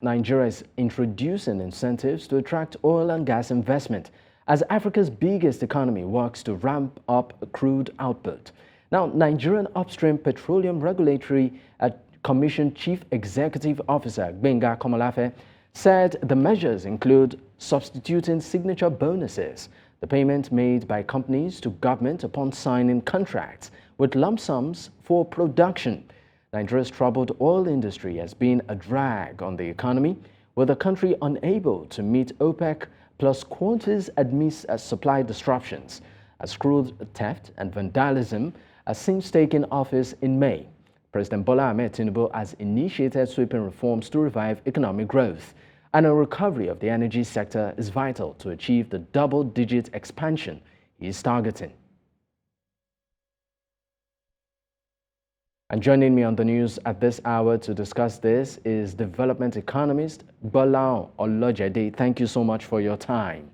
Nigeria is introducing incentives to attract oil and gas investment as Africa's biggest economy works to ramp up crude output. Now, Nigerian Upstream Petroleum Regulatory Commission Chief Executive Officer Gbenga Komolafe said the measures include substituting signature bonuses, the payment made by companies to government upon signing contracts, with lump sums for production. Nigeria's troubled oil industry has been a drag on the economy, with the country unable to meet OPEC plus quotas amidst supply disruptions, as crude theft and vandalism has since taken office in May. President Bola Tinubu has initiated sweeping reforms to revive economic growth, and a recovery of the energy sector is vital to achieve the double-digit expansion he is targeting. And joining me on the news at this hour to discuss this is development economist Bola Tinubu. Thank you so much for your time.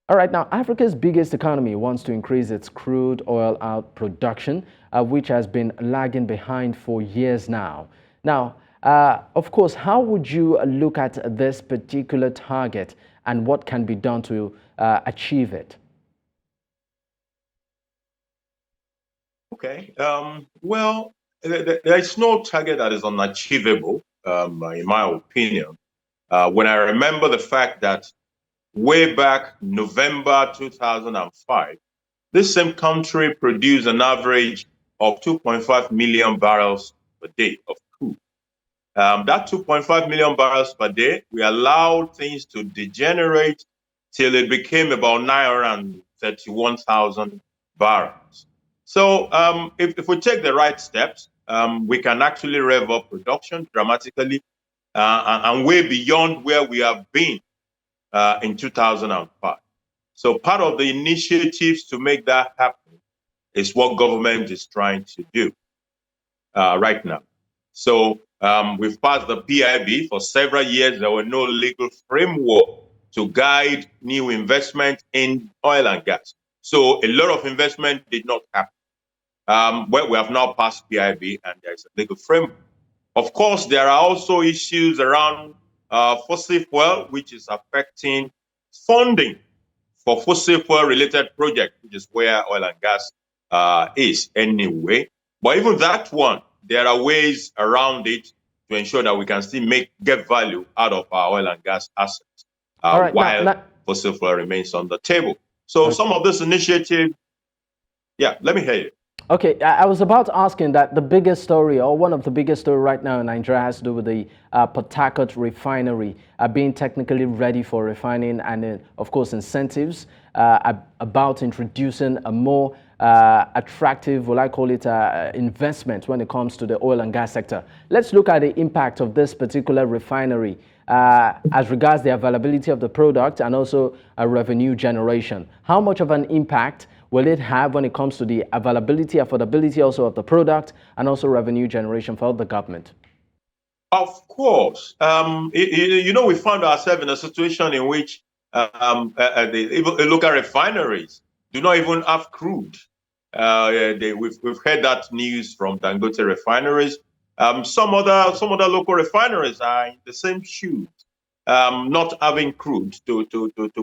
All right, now Africa's biggest economy wants to increase its crude oil out production, which has been lagging behind for years now. Now, of course, how would you look at this particular target and what can be done to achieve it? Okay. Well, there is no target that is unachievable, in my opinion. When I remember the fact that way back November 2005, this same country produced an average of 2.5 million barrels per day of crude. That 2.5 million barrels per day, we allowed things to degenerate till it became about 931,000 barrels. So if we take the right steps, we can actually rev up production dramatically and way beyond where we have been in 2005. So part of the initiatives to make that happen is what government is trying to do right now. So we've passed the PIB. For several years, there were no legal framework to guide new investment in oil and gas. So a lot of investment did not happen. Well, we have now passed PIB and there's a legal framework. Of course, there are also issues around fossil fuel, which is affecting funding for fossil fuel related projects, which is where oil and gas is anyway. But even that one, there are ways around it to ensure that we can still get value out of our oil and gas assets while fossil fuel remains on the table. So some of this initiative, yeah, let me hear you. Okay, I was about to ask that the biggest story, or one of the biggest story right now in Nigeria, has to do with the Port Harcourt refinery being technically ready for refining, and of course incentives about introducing a more attractive, will I call it, investment when it comes to the oil and gas sector. Let's look at the impact of this particular refinery as regards the availability of the product and also revenue generation. How much of an impact will it have when it comes to the availability, affordability also of the product and also revenue generation for the government? Of course. You know, we found ourselves in a situation in which the local refineries do not even have crude. We've heard that news from Dangote refineries. Some other local refineries are in the same shoes, not having crude to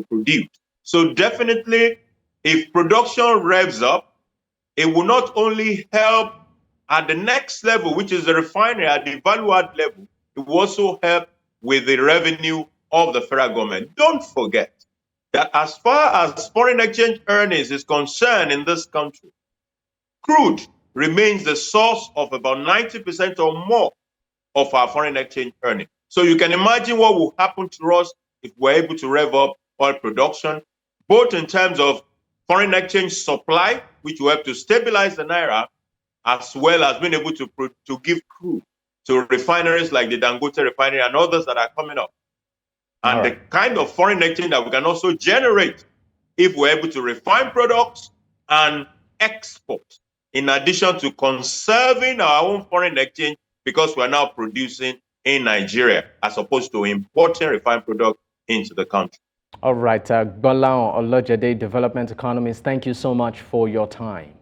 produce. So definitely, if production revs up, it will not only help at the next level, which is the refinery at the value-add level, it will also help with the revenue of the federal government. Don't forget that as far as foreign exchange earnings is concerned in this country, crude remains the source of about 90% or more of our foreign exchange earnings. So you can imagine what will happen to us if we're able to rev up oil production, both in terms of foreign exchange supply, which will help to stabilize the naira, as well as being able to give crude to refineries like the Dangote refinery and others that are coming up. And the kind of foreign exchange that we can also generate if we're able to refine products and export, in addition to conserving our own foreign exchange because we're now producing in Nigeria as opposed to importing refined products into the country. All right, Bola Tinubu, development economist, thank you so much for your time.